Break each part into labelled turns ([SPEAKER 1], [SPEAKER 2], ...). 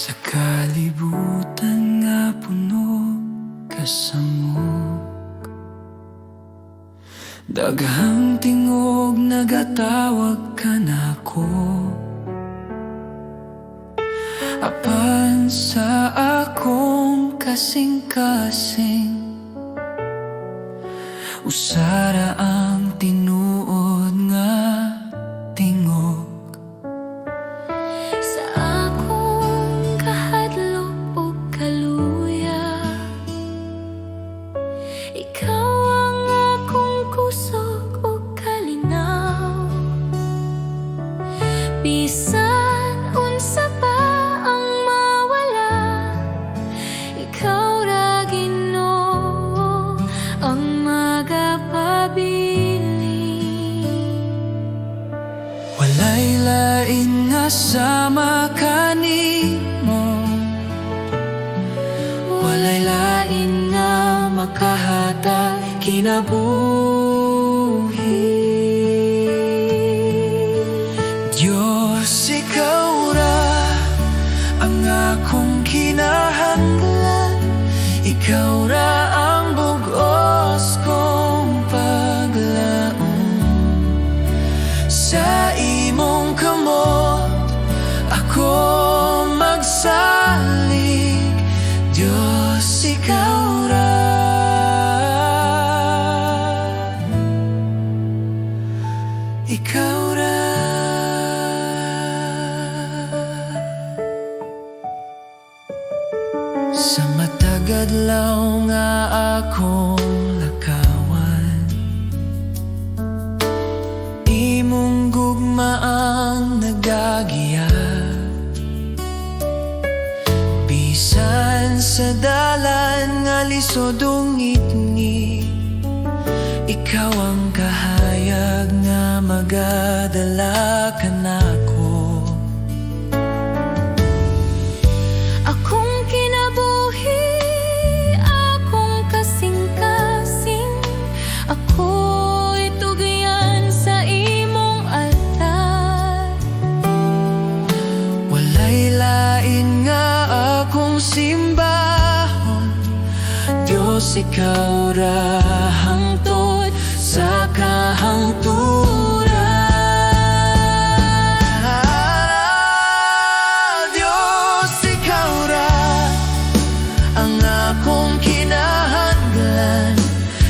[SPEAKER 1] Sa kalibutan nga puno kasamok, daghang tingog nagatawag ka nako. Apan sa akong kasing-kasing, usara ang tinuod nga tingog.
[SPEAKER 2] Sa akong kahadlok o kaluya, ikaw ang akong kusog o kalinaw. Bisan unsa pa ang mawala, ikaw ra Ginoo ang magapabiling.
[SPEAKER 1] Walay lain nga sama kanimo, walay lain nga makahatag kinabuhi. Diyos, ikaw ra ang akong kinahanglan, ikaw ra ang bugos kong paglaom. Sa imong kamot ako magsalig, Diyos, ikaw ra. Ikaw ra. Sa matag adlaw nga akong lakawan, imong gugma ang nagagiya. Bisan sa dalan nga lisod ungit-ngit, ikaw ang kahayag nga magadala ka nako.
[SPEAKER 2] Akong kinabuhi, akong kasing-kasing, ako'y tugyan sa imong altar.
[SPEAKER 1] Walay lain nga akong simbahon, Diyos, ikaw ra hangtod sa kahangturan. Diyos, ikaw ra ang akong kinahanglan,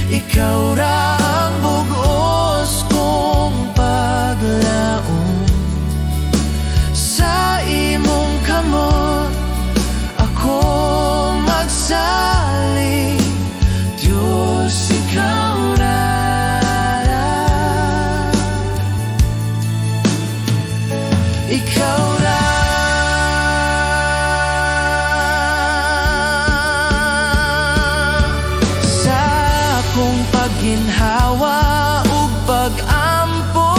[SPEAKER 1] ikaw ra ang bugos kong paglaom. Sa imong kamot ako magsalig, Diyos, ikaw ra. Ikaw ra. Sa akong pagginhawa ug pag-ampo,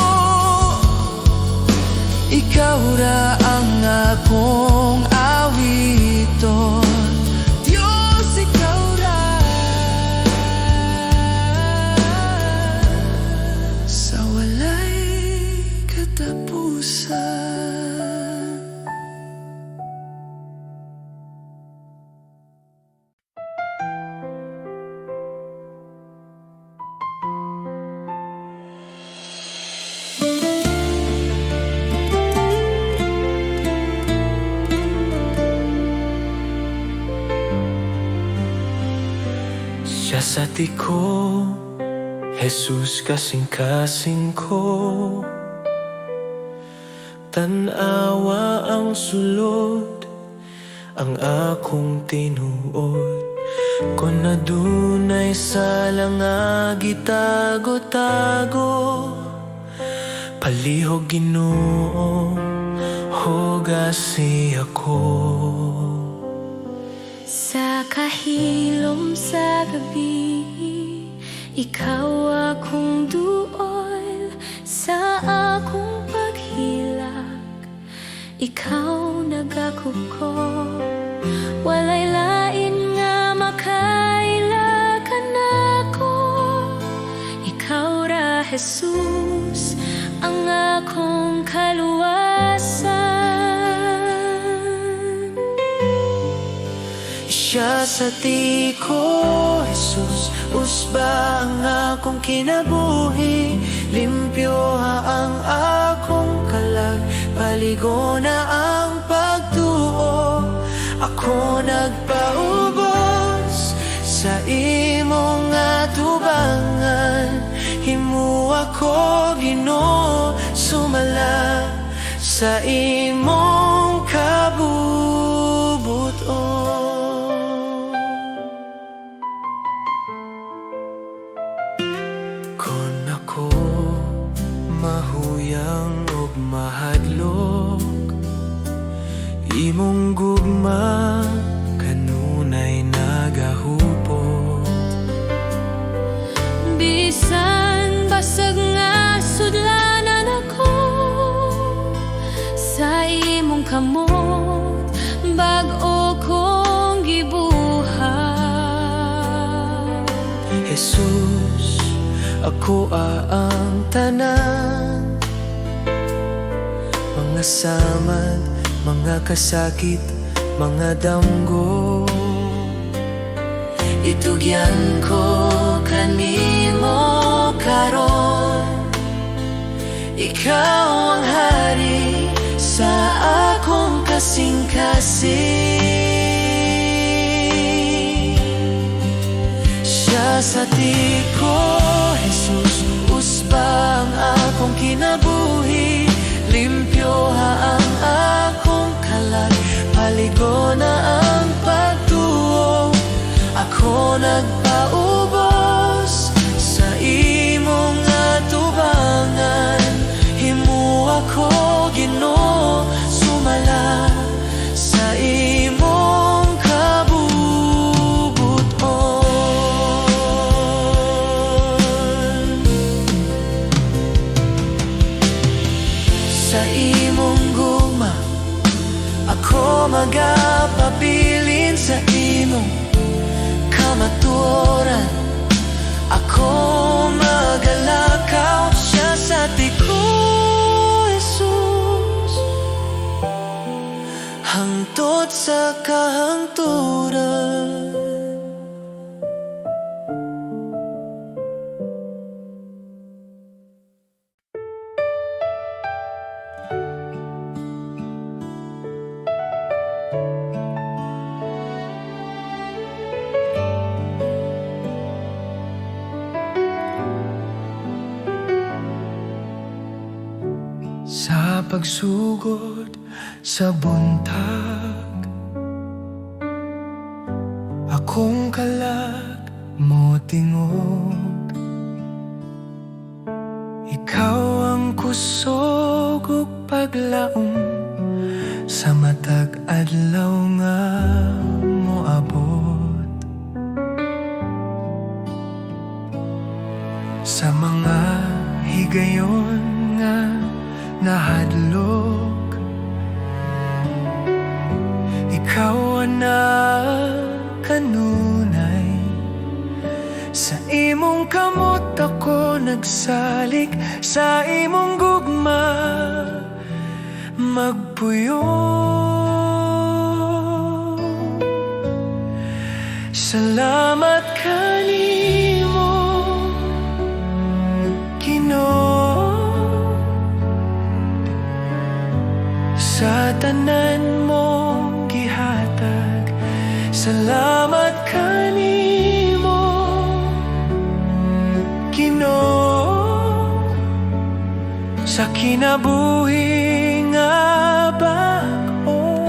[SPEAKER 1] ikaw ra ang akong awiton, Diyos, ikaw ra. Sa walay katapusan. Siya sa tiko, Jesus kasing-kasing ko. Tanawa ang sulod, ang akong tinuod. Kung nadunay sala nga gitago-tago, palihog Ginoo, hugasi ako.
[SPEAKER 2] Sa kahilom sa gabi, ikaw akong duol. Sa akong paghilak, ikaw nagakuko. Walay lain nga makaila ka nako, ikaw ra Jesus ang akong kaluwasan.
[SPEAKER 1] Siya sa tiko, Jesus, usba ang akong kinabuhi. Limpyo ang akong kalag, paligo na ang pagtuo. Ako nagpaubos sa imong atubangan. Himu ako, Ginoo, sumala sa imong kabubuton. Kung ako mahuyang ug mahadlok, imong gugma kanunay nagahupot.
[SPEAKER 2] Bisan basag nga sudlanan ako, sa imong kamot bag-o kong gibuhat.
[SPEAKER 1] Jesus, ako ang tanan, mga samad, mga kasakit, mga damgo. Itugyan ko kanimo karon, ikaw ang hari sa akong kasing-kasing. Siya sa tiko, Jesus, usba ang akong kinabuhi. Limpyo ang akong kalag, paligo na ang pagtuo. Ako nagpaubos sa imong atubangan. Himu ako, Ginoo, sumala sa imong kabubuton. Sa imong gugma ako magapabilin, sa imong kamatuoran ako magalakaw. Siya sa tiko, Jesus, hangtod sa kahangturan. Sa pagsugod sa buntag, akong kalag mo tingog. Ikaw ang kusog ug paglaom sa matag adlaw nga moabot. Sa mga higayon nga nahadlok, ikaw ang kanunay. Sa imong kamot ako nagsalik, sa imong gugma magpuyo. Salamat kanimo, Ginoo, sa tanan mong gihatag. Salamat kanimo, Ginoo, sa kinabuhi nga bag-o.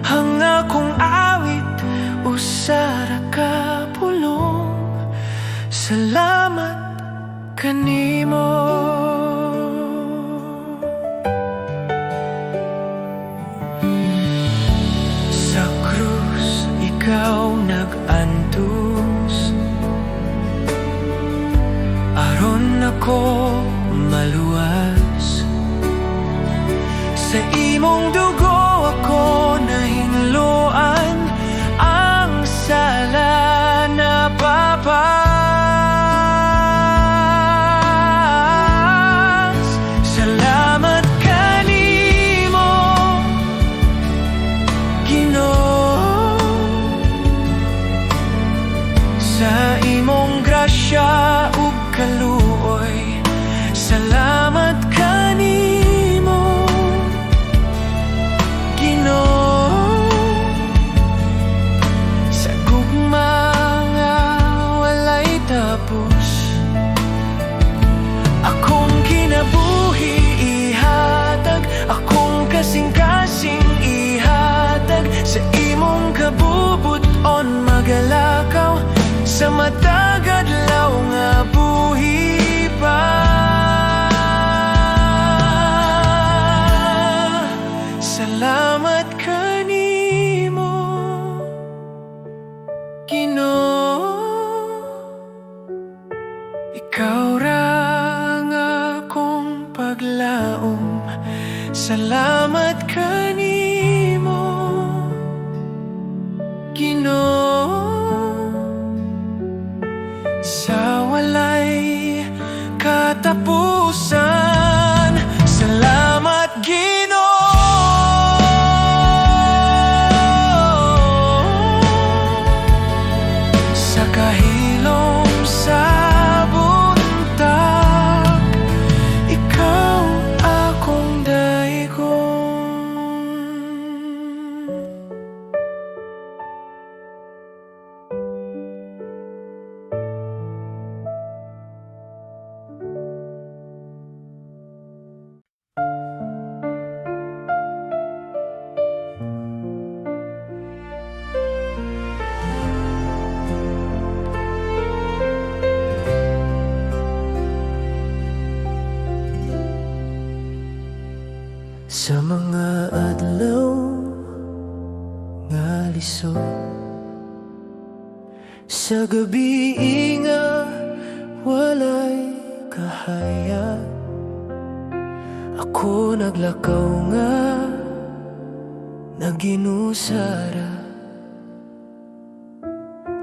[SPEAKER 1] Ang akong awit usara ka pulong. Salamat kanimo. Ikaw nag-antos aron ako maluwas. Sa imong dugo ako nahinluan, ang sala na papas. Salamat kanimo, Ginoo, Salamat kanimo, Ginoo, sa walay katapusan. Salamat Ginoo, sa kahilom sa buntag, ikaw akong daigong. Sa mga adlaw nga lisod, sa gabi nga walay kahayag, ako naglakaw nga naginusara.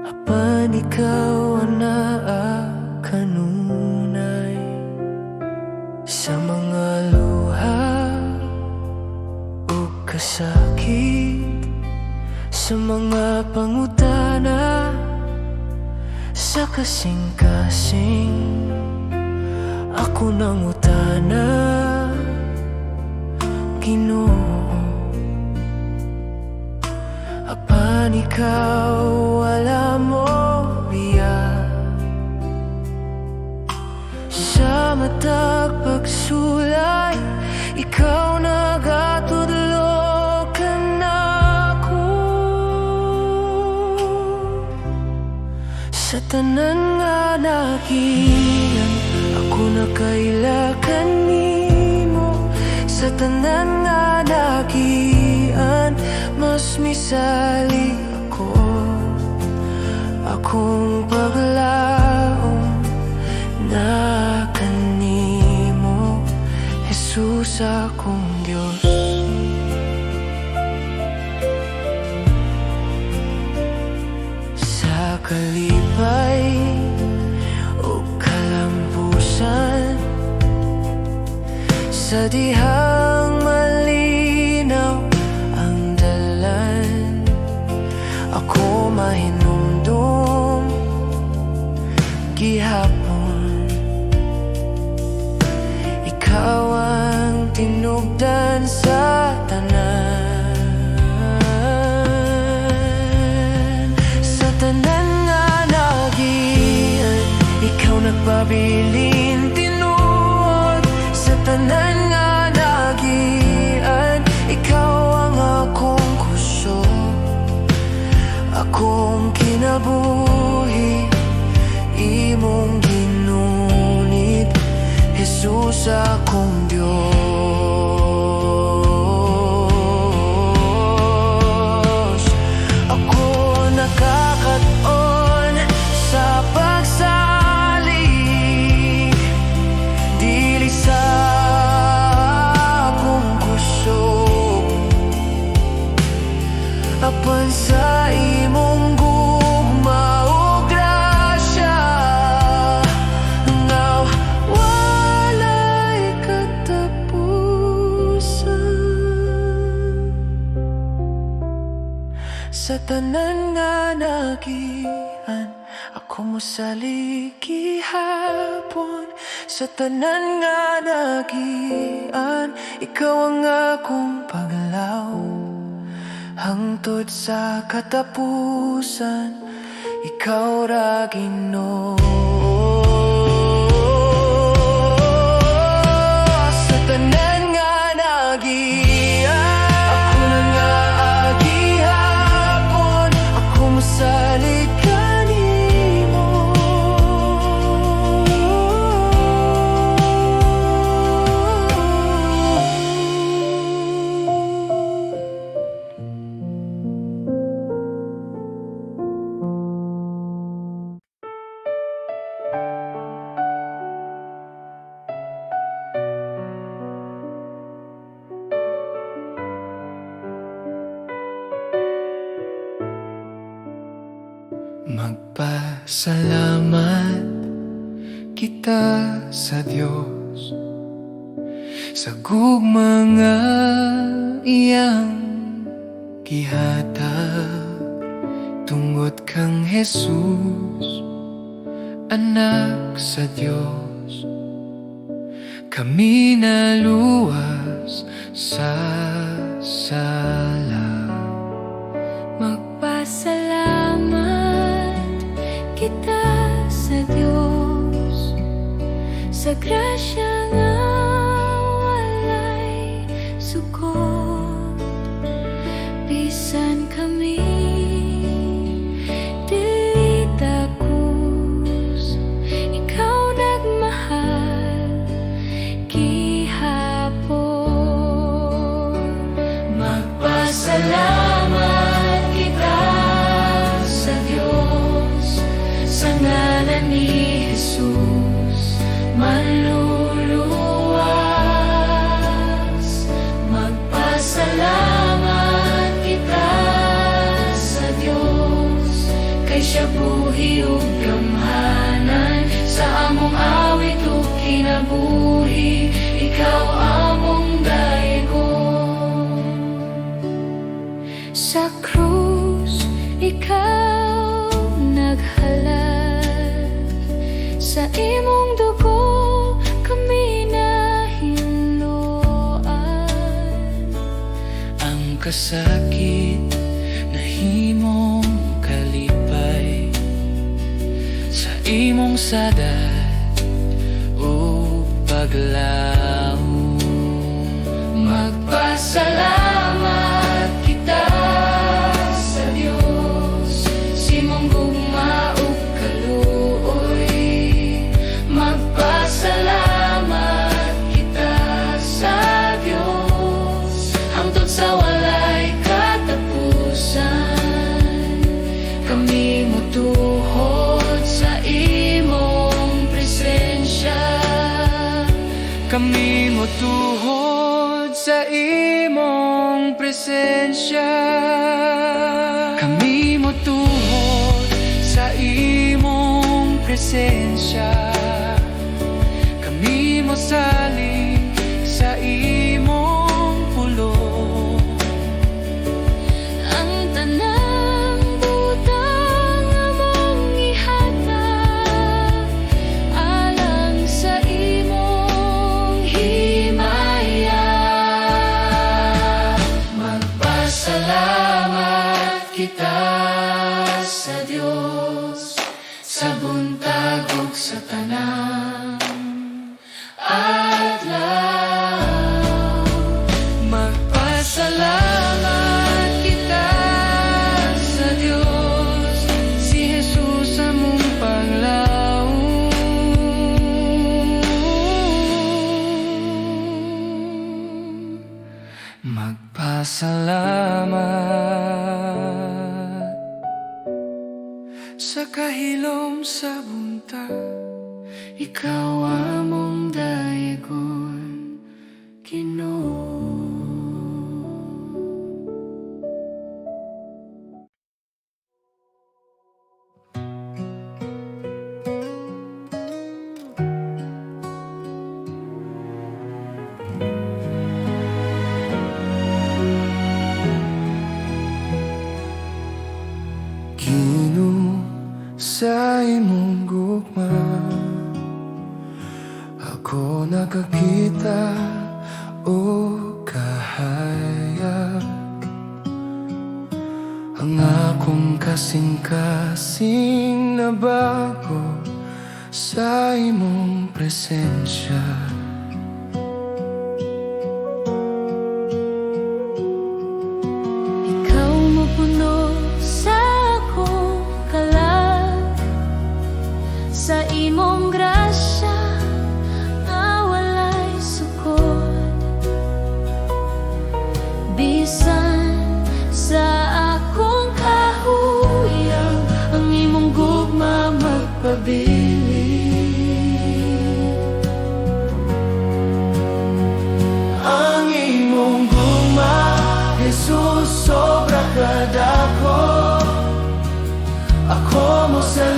[SPEAKER 1] Apan ikaw anaa kanunay, sa mga luha ug kasakit, sa mga pangutana, sa kasing-kasing ako nang utana, Ginoo. Apan ikaw wala mo biya, sa matag pagsulay ikaw nagatudlo ka nako. Sa tanan nga nagian ako nakaila kanimo, sa tanan nga nagian mas misali ako. Akong paglaom na kanimo, Jesus akong Diyos. Sa kalipay o kalambusan, sa dihang malinaw ang dalan, ako mahinumdum gihapon. Ikaw ang tinubdan sa tanan, sa tanan nga nagian ikaw nagbabilin tinuod, sa tanan nga nagian ikaw ang akong kusog, akong kinabuhi imong ginunit, Jesus akong Diyos. Ako nakakaton sa pagsalig, dili sa akong kusog, apan sa imong gugma o grasya nga walay katapusan. Sa tanan nga nagian ako mosalig gihapon, sa tanan nga nagian ikaw ang akong paglaw. Hangtod sa katapusan ikaw ra Ginoo. Sa tanan nga nagian ako na nga agihapon, ako mosalig kanimo. Magpasalamat kita sa Diyos sa gugma nga iyang gihatag, tungod kang Jesus, anak sa Diyos. Kami naluwas sa sala.
[SPEAKER 2] Magpasalamat kita sa Diyos sa grasya nga walay sukot. Bisan kami dili takus, ikaw nagmahal gihapon. Magpasalamat kita sa Diyos sa ngalan ni Jesus, maluluwas. Magpasalamat kita sa Diyos kay siya buhi ug gamhanan sa among awit ug kinabuhi, ikaw among dayon. Sa krus ikaw naghalad, sa imong dugo kami nahinluan.
[SPEAKER 1] Ang kasakit na himong kalipay sa imong sadat o paglaom. Magpasalamat kita sa Diyos sa imong gugma ug kaluoy. Magpasalamat kita sa Diyos hangtod sa walay katapusan. Kami motuhod sa imong presensya. Kami motuhod sa imong presensya. Kami motuhod sa imong presensya. Kami mosalig sa imong pulong.
[SPEAKER 2] Ang tanang butang among ihatag alang sa imong himaya.
[SPEAKER 1] Magpasalamat kita sa Diyos sa buntag ug sa tanang adlaw. Magpasalamat kita sa Diyos, si Jesus among panglaom. Magpasalamat sa kahilom sa buntag, ikaw among dayon, Ginoo. Ginoo, sa imong gugma ako nakakita o kahayag. Ang akong kasing-kasing na bago sa imong presensya.
[SPEAKER 2] Ikaw mopuno sa akong kalag, sa imong grasya nga walay sukod. Bisan sa akong kahuyang, ang imong gugma magpabilin.
[SPEAKER 1] Ang imong gugma, Jesus, sobra kadako. Ako mo sa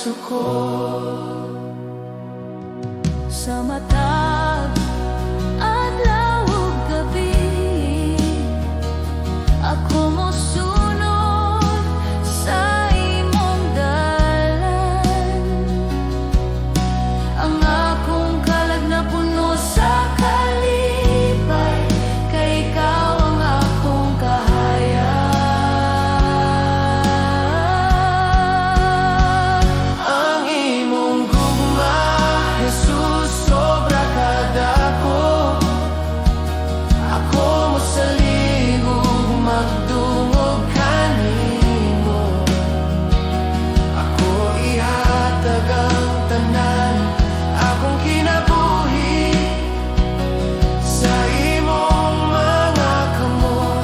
[SPEAKER 1] sukol.
[SPEAKER 2] Sa matag at lawag gabi, ako mosunod sa imong dalan. Ang akong kalag na puno sa kalipay, kay ikaw ang akong kahayag.
[SPEAKER 1] Ang imong gugma, Jesus, sobra kadako. Ako mo sa ligog, magdungog kanimo. Ako ihatag ang tanan, akong kinabuhi sa imong mga kamot,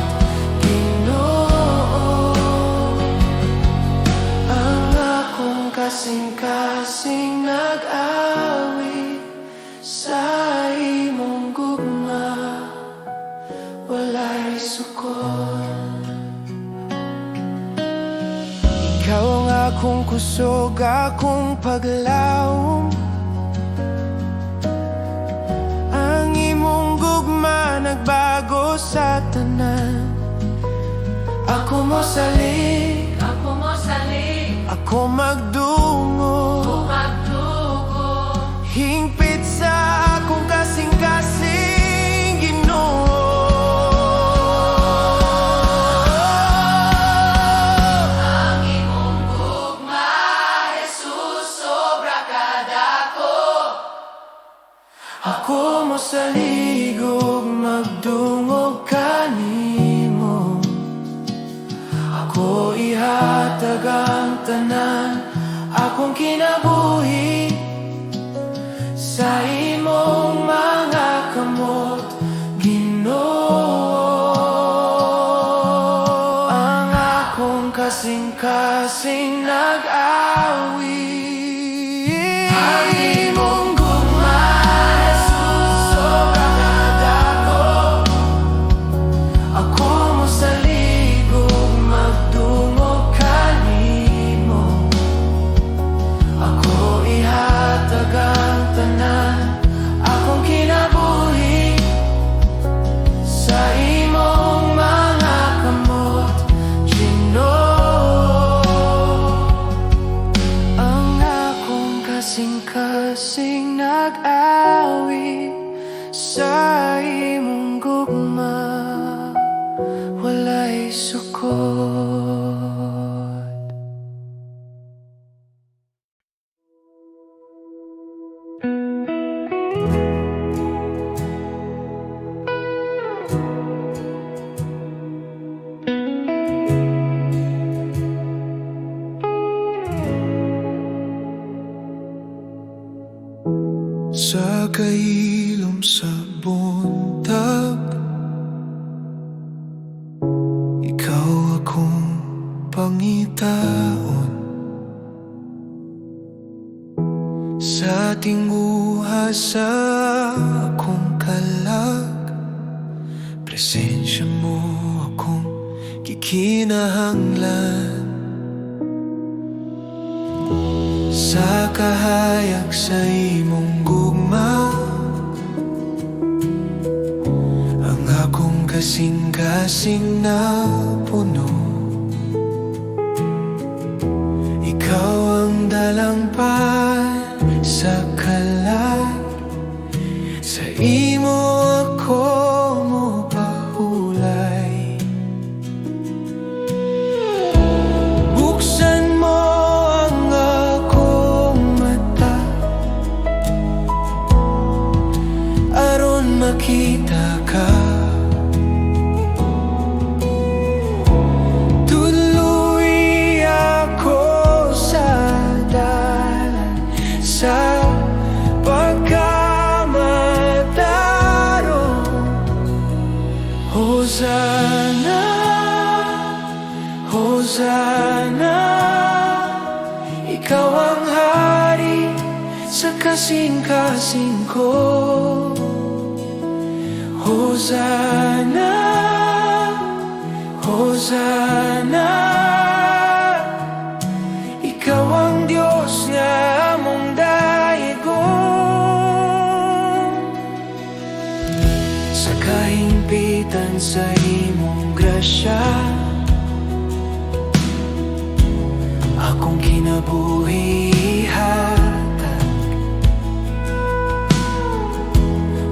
[SPEAKER 1] Ginoo. Ang akong kasing-kasing nag-awit sa imong gugma, walay sukol. Ikaw ang akong kusog, akong paglawom. Ang imong gugma nagbago sa tanan. Ako mo salig, ako magdungo, hingpit sa akong kasing-kasing Ginoo. Ang imong gugma, Jesus, sobra kadako. Ako mo sa ligog, magdungog kanimo. Ako ihatag ang tanan, akong kinabuhi sa imong mga kamot, Ginoo. Ang akong kasing-kasing nag-awit. Ang imong gugma, Jesus, sobra kadako. Ako mo sa ligog, magdungog kanimo. Ako ihatag ang tanan, akong kinabuhi sa imong mga kamot, Ginoo. Ang akong kasing-kasing nag-awit sa imong gugma, walay sukol. Sa kailom sa buntag, ikaw akong pangitaon. Sa tinguha sa akong kalag, presensya mo akong kikinahanglan. Sa kahayag sa imong gugma, ang akong kasing-kasing na puno. Ikaw ang dalangpan sa kalag, sa imo ako mo pahulay. Buksan mo ang akong mata, aron makita ka. Tuloy ako sa dalan, sa pagkamataro. Hosana, Hosana, ikaw ang hari sa kasing-kasing ko. Hosana, Hosana, ikaw ang Diyos nga
[SPEAKER 3] sa imong grasya. Akong kinabuhi hatag,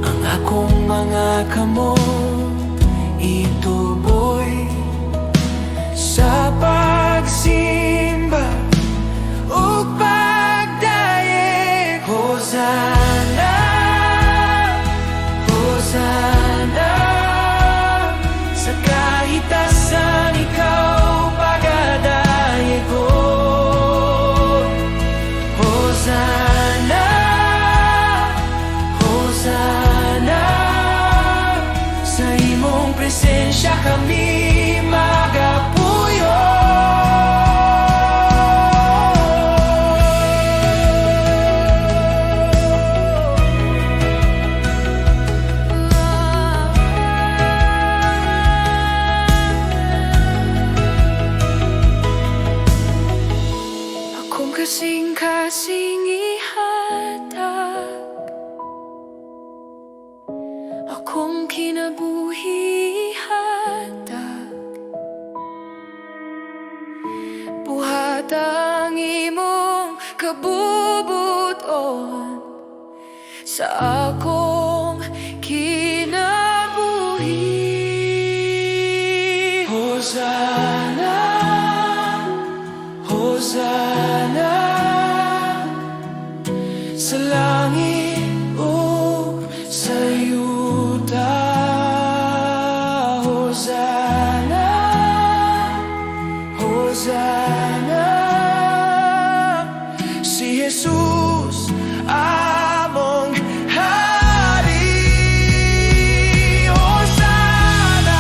[SPEAKER 3] ang akong mga kamot ituboy sa pagsimba ug pagdayeg. Hosana, Hosana, sa kahitasan ikaw pagadayeg ko. Hosana, Hosana, sa imong presensya kami magapuyo.
[SPEAKER 2] Akong kasing-kasing ihatag, akong kinabuhi hatag. Buhat ang imong kabubuton sa akong kinabuhi.
[SPEAKER 3] Hosana, Hosana, sa langit o sa yuta. Hosana, Hosana, si Jesus among hari. Hosana,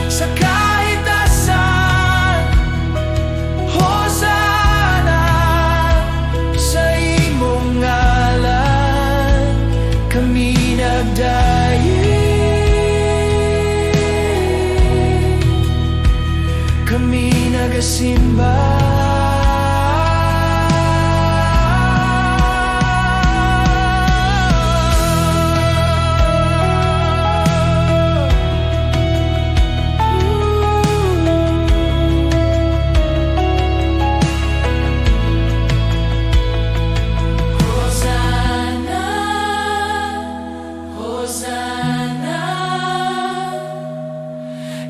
[SPEAKER 3] sa kahitasan. Hosana, sa imong ngalan kami nagdayeg, kami nagasimba.
[SPEAKER 2] Hosana, Hosana,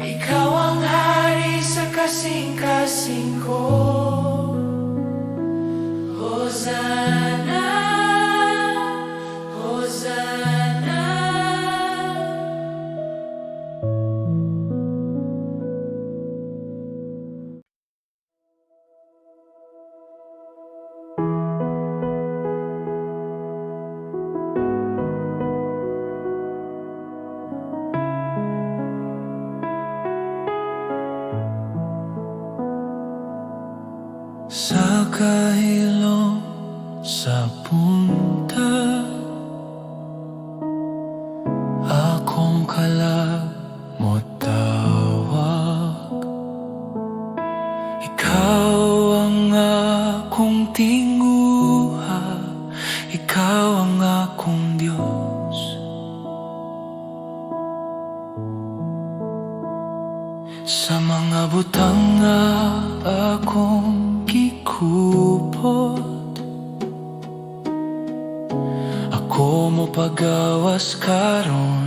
[SPEAKER 3] Ikaw ang hari sa kasing-kasing ko.
[SPEAKER 2] Hosana, Hosana.
[SPEAKER 3] Sa kahilom sa punta, akong kalamot tawag. Ikaw ang akong tinguha, ikaw ang akong Diyos. Sa mga butang nga akong gikupot, ako mo pagawas karon.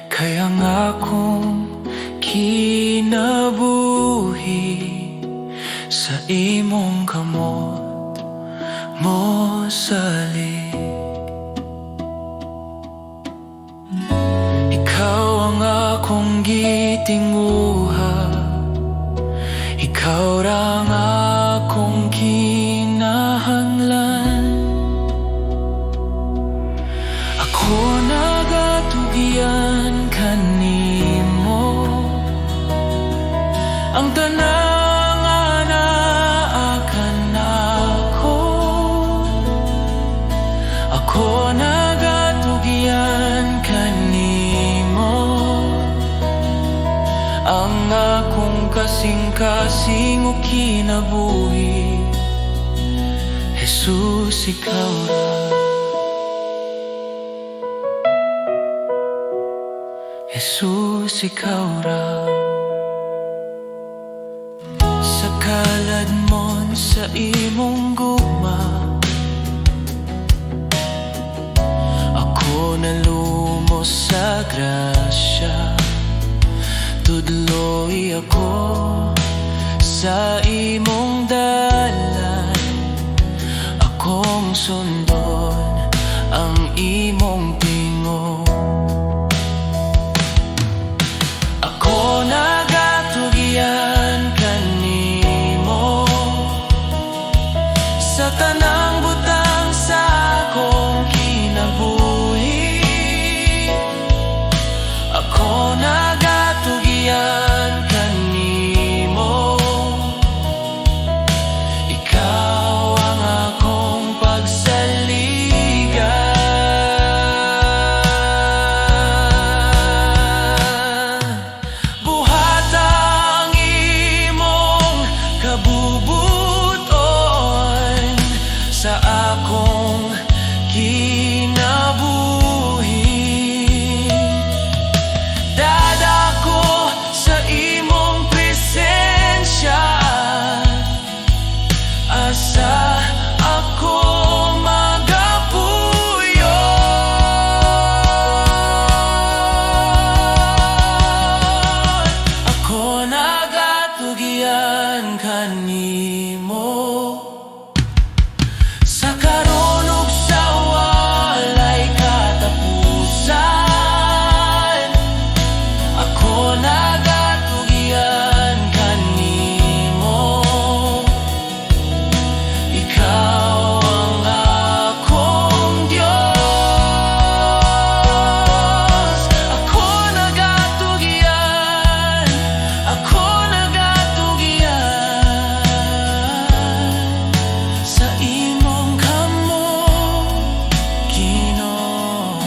[SPEAKER 3] Kaya nga akong kinabuhi sa imong kamot mo salig. Ikaw ang akong gitinguha, ikaw rang akong kinahanglan. Ako nagatugyan kanimo, ang tanang anaakan ako. Ako nagatugyan kanimo, ang akong kasing-kasing o kinabuhi. Jesus, ikaw ra. Jesus, ikaw raw. Sa kalad mon sa imong gugma, ako nalumos sa grasya. Tudloy ako sa imong dalan, akong sundon ang imong tingog. Ako nagatugyan kanimo sa tanang butang sa akong kinabuhi. Ako nagatugyan kanimo, ikaw ang akong pagsaligan. Buhat ang imong kabubuton sa akong kinabuhi. Dadako sa imong presensya, asa ako magapuyo. Ako nagatugyan kanimo sa karon ug sa walay katapusan. Ako nagatugyan kanimo, ikaw ang akong Diyos. Ako nagatugyan sa imong kamot, Ginoo.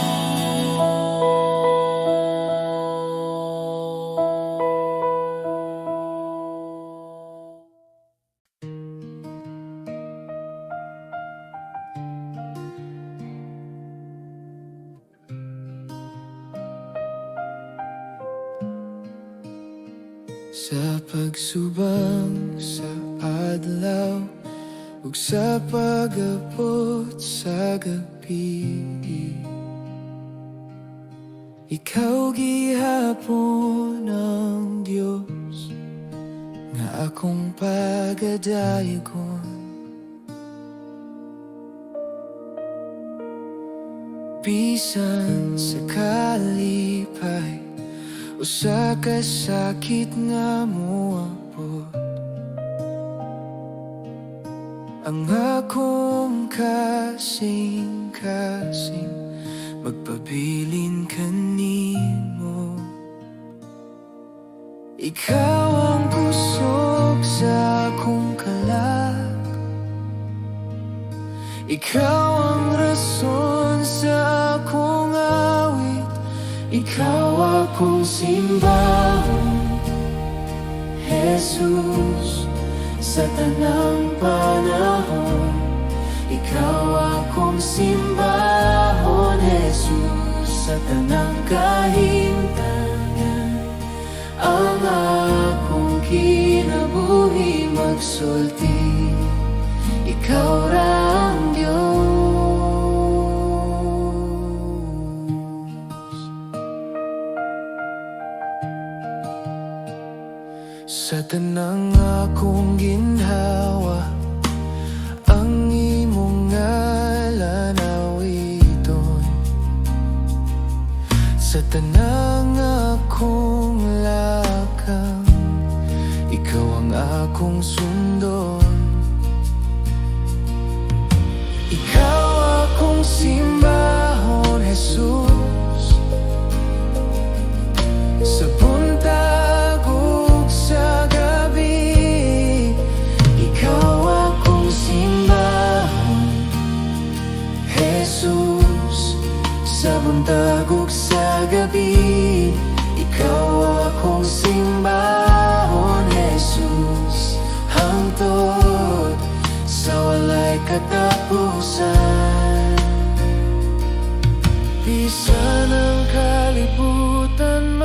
[SPEAKER 4] Sa pagsubang sa adlaw ug sa pag-abot sa gabi, ikaw gihapon ang Dios nga akong pagadayogon. Bisan sa kalipay o sa kasakit nga moabot, ang akong kasing-kasing magpabilin kanimo. Ikaw ang kusog sa akong kalag, ikaw ang rason sa akong awit, ikaw akong simbahon, Jesus, sa tanang panahon. Ikaw akong simbahon, Jesus, sa tanang kahimtanan. Ang akong kinabuhi magsulti, ikaw ra ang Diyos. Sa tanang akong ginhawa, ang imong ngalan awiton. Sa tanang akong lakang, ikaw ang akong sundon. Ikaw akong simbahon, Jesus, sa buntag ug sa gabi. Ikaw akong simbahon, Jesus, sa buntag ug sa gabi. Ikaw akong simbahon, Jesus, hangtod sa walay katapusan. Bisan ang kalibutan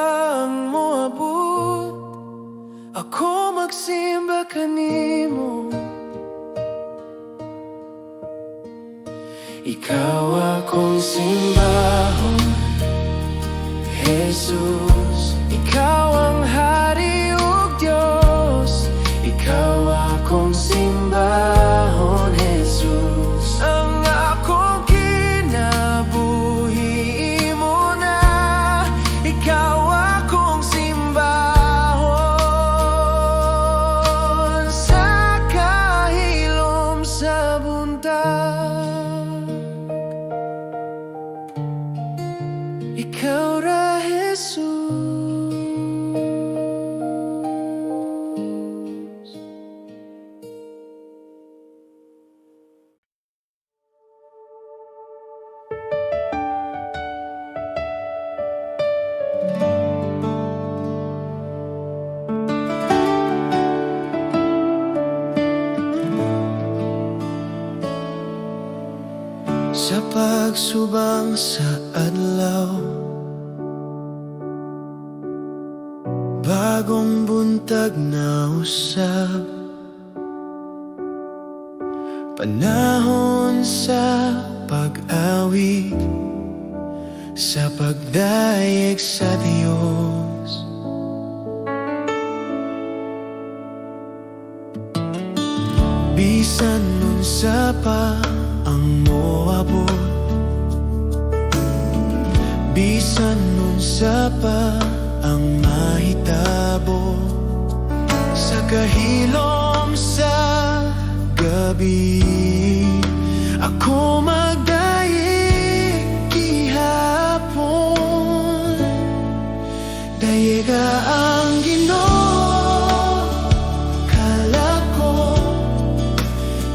[SPEAKER 4] ang moabot, ako magsimba kanimo. Ikaw akong simbahon, Jesus. Ikaw ang Hari ug Diyos. Ikaw akong simbahon, Jesus. Ang akong kinabuhi mo na. Ikaw akong simbahon sa kahilom sa buntag. Ikaw ra, Jesus. Sa pagsubang sa adlaw, bagong buntag na usab, panahon sa pag-awit, sa pagdayeg sa Dios. Bisan nun sa pa ang moabot, bisan nun sa pa ang mahitabo, sa kahilom sa gabi, ako magdayeg gihapon. Dayeg ang Ginoo kalako,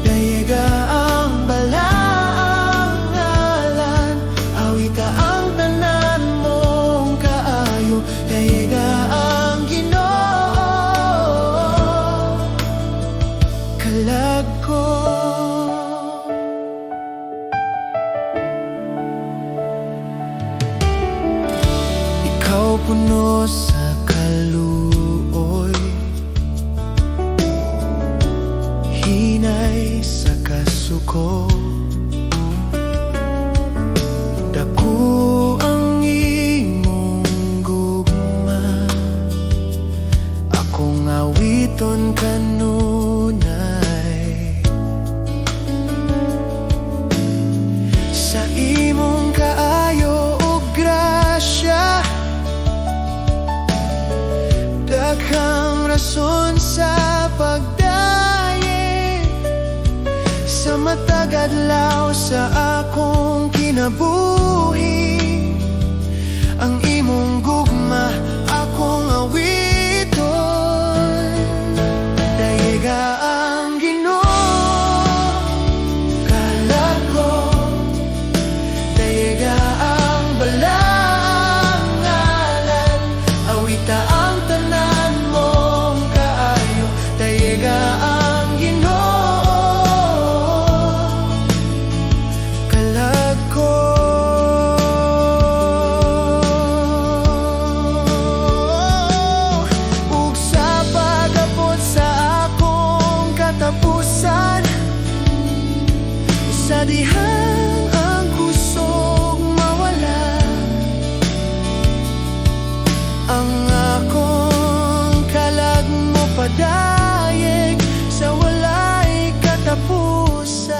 [SPEAKER 4] dayeg ang balaang ngalan, awita ang tanan mong kaayo. Dayeg ang Ginoo kalako. Ikaw puno sa kaluoy, hinay sa kasuko, dako ang imong gugma, akong awiton kanunay. Sa imong kaayo ug grasya, daghang rason sa pagdayeg, sa matag adlaw sa akong kinabuhi. Ang imong gugma akong awiton. Dayeg ang Ginoo kalako, dayeg ang balaang ngalan, awita ang tanan mong kaayo. Dayeg ang Ginoo kalako. Ug sa pag-abot sa akong katapusan, sa dihang ang kusog mawala, ang akong kalag mo padayeg sa walay katapusan.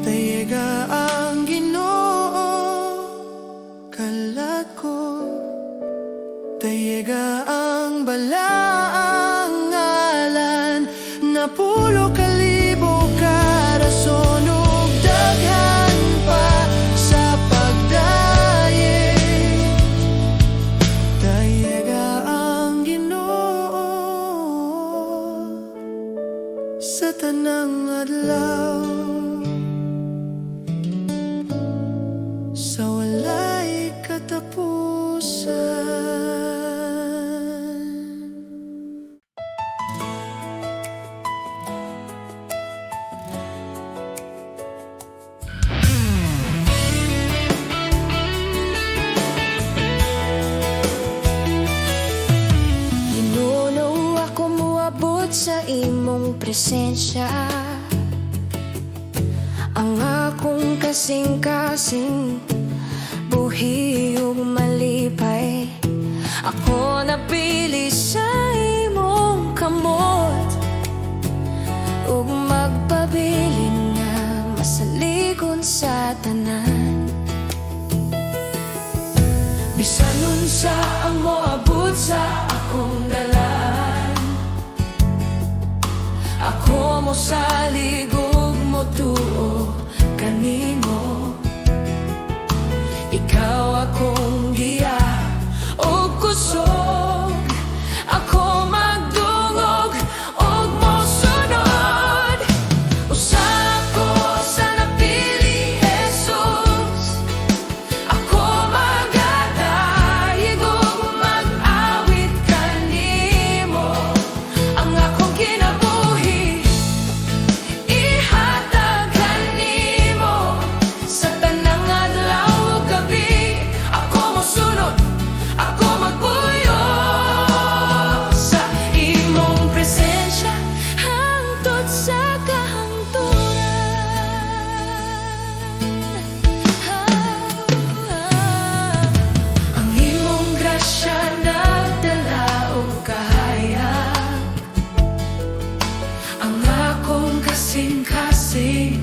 [SPEAKER 4] Dayeg ang Ginoo kalako, dayeg ang balaang ngalan, napulo kalibo ka rason ug daghan pa sa pagdayeg. Dayeg ang Ginoo sa tanang adlaw, sa walay katapusan.
[SPEAKER 2] presensya. Ang akong kasing-kasing buhi ug malipay. Ako napili sa imong kamot ug magpabilin nga masaligon sa tanan. Bisan unsa ang moabot sa akong dalan, ako mo salig ug motuo kanimo. Ikaw akong giya ug kusog, ako magdungog ug mosunod. Usa ako sa napili, Jesus. Ako magadayeg ug mag-awit kanimo. Ang akong kinabuhi ihatag kanimo. Sa tanang adlaw ug gabi, ako mosunod, ako magpuyo sa imong presensya hangtod sa kahangturan. Ang imong grasya nagdala og kahayag. Ang akong kasing-kasing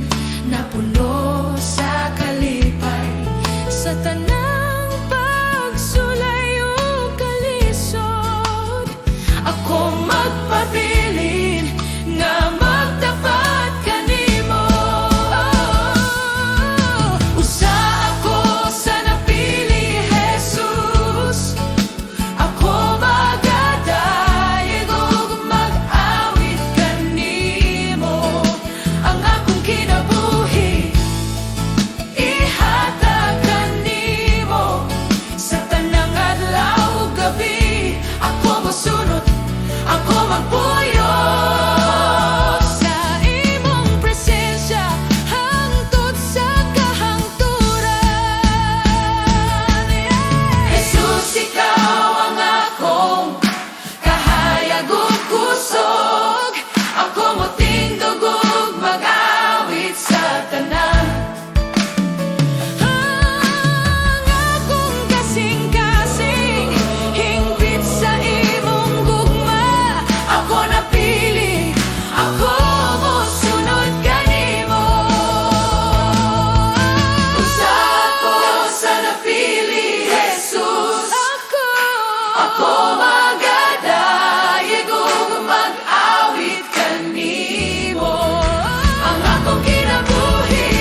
[SPEAKER 2] napuno sa kalipay. Sa tanang pagsulay ug kalisod, ako magpabilin nga magtapat kanimo. Usa ako sa napili, Jesus. Ako magadayeg ug mag-awit kanimo. Ang akong kinabuhi ihatag kanimo. Sa tanang adlaw ug gabi, ako mosunod, ako magpuyo sa imong presensya hangtod sa kahangturan. Jesus, ikaw ang akong kahayag ug kusog, ako motindog ug mag-awit sa tanan. Ang akong kasing-kasing hingpit sa imong gugma. Ako napili, ako mosunod kanimo. Usa ako sa napili, Jesus. Ako magadayeg ug mag-awit kanimo. Ang akong kinabuhi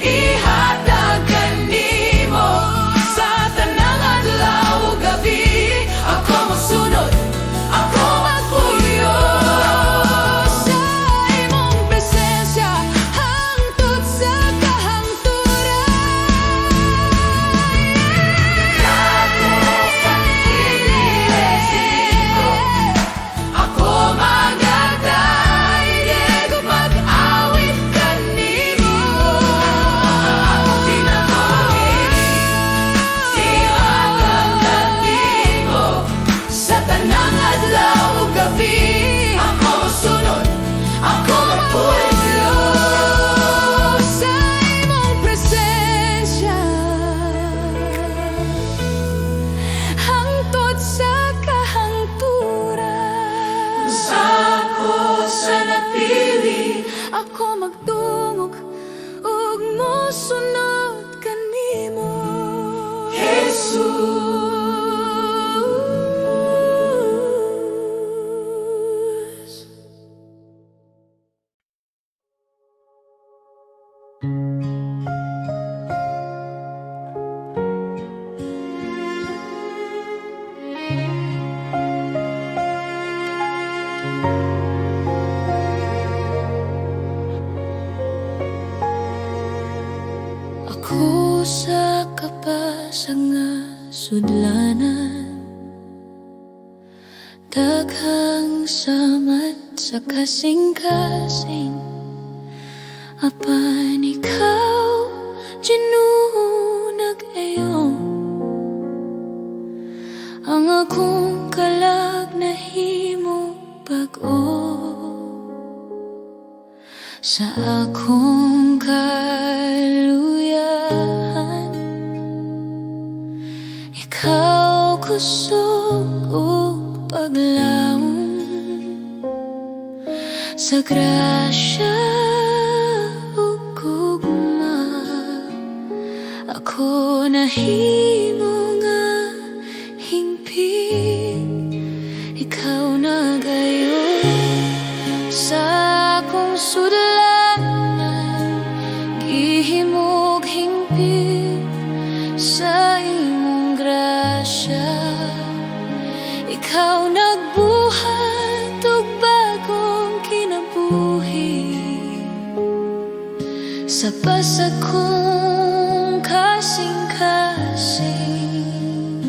[SPEAKER 2] ihatag kanimo. Sa tanang adlaw ug gabi, ako mosunod, ako magpuyo sa imong presensya hangtod sa kahangturan. Ako magadayeg ug mag-awit kanimo. Akong kinabuhi ihatag kanimo. Sa tanang adlaw ug gabi, ako mosunod, ako magpuyo sa imong presensya hangtod sa kahangturan. Usa ako sa napili, ako magdungog ug mosunod kanimo, Jesus. Ako sa kapasag nga sudlanan, daghang samat sa kasing-kasing. Apan ikaw, Ginoo, nag-ayo. Ang akong kalag nahimo bag-o. sa akong kaluyahan. Ikaw kusog ug paglaom sa grasya ug gugma. Ako nahimo nga hingpit, ikaw na gayon sa akong sudlanan. Gihimog hingpit sa imong grasya. Ikaw nagbuhat og bagong kinabuhi sa pasag kong kasing-kasing.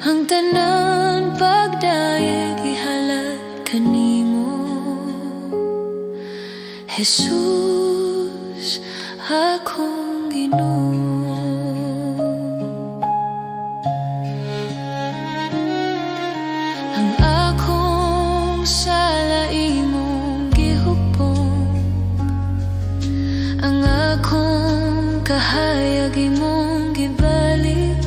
[SPEAKER 2] Ang tanan pagdayeg ihalad kanimo, Jesus, akong Ginoo. Ang akong sala imong gihupong, ang akong kahayag imong gibalik.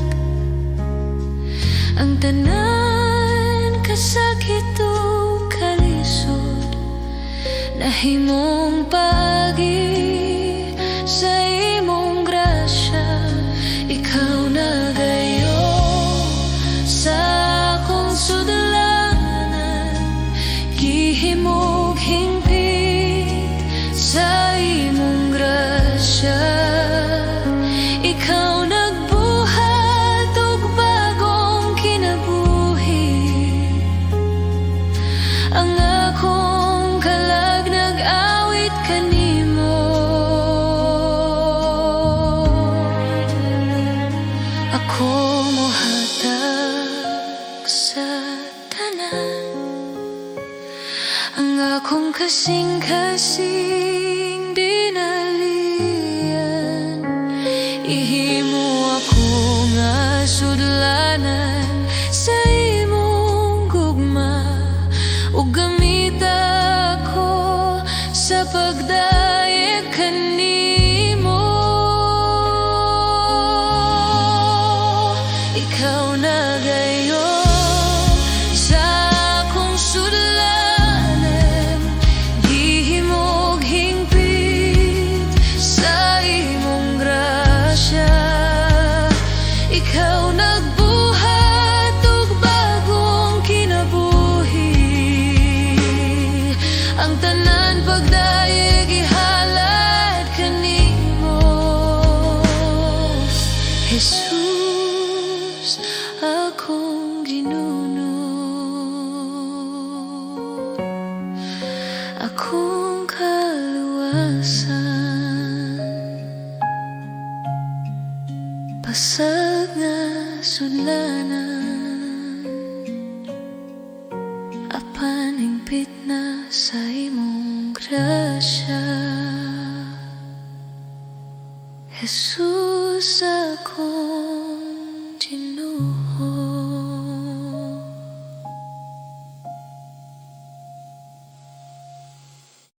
[SPEAKER 2] Ang tanan kasakit o kalisod nahimong paagi sa imong grasya. Ikaw na gayon sa akong sudlanan. Gihimog hingpit sa imong grasya. Ikaw nagbuhat og bagong kinabuhi. Ang akong kalag nag-awit kanimo. Ako mohatag sa tanan, ang akong kasing-kasing dinalian. Ihimo ako nga sudlanan sa imong gugma, ug gamit ako sa pagdayeg kanimo. Ikaw na gayon sa akong sudlanan. Gihimog hingpit sa imong grasya. Ikaw nagbuhat og bagong kinabuhi. Ang tanan pagdayeg ihalad kanimo, Jesus, akong Ginuno. Akong kaluwasan, pasag nga sudlanan, apan hingpit na sa imong grasya, Jesus.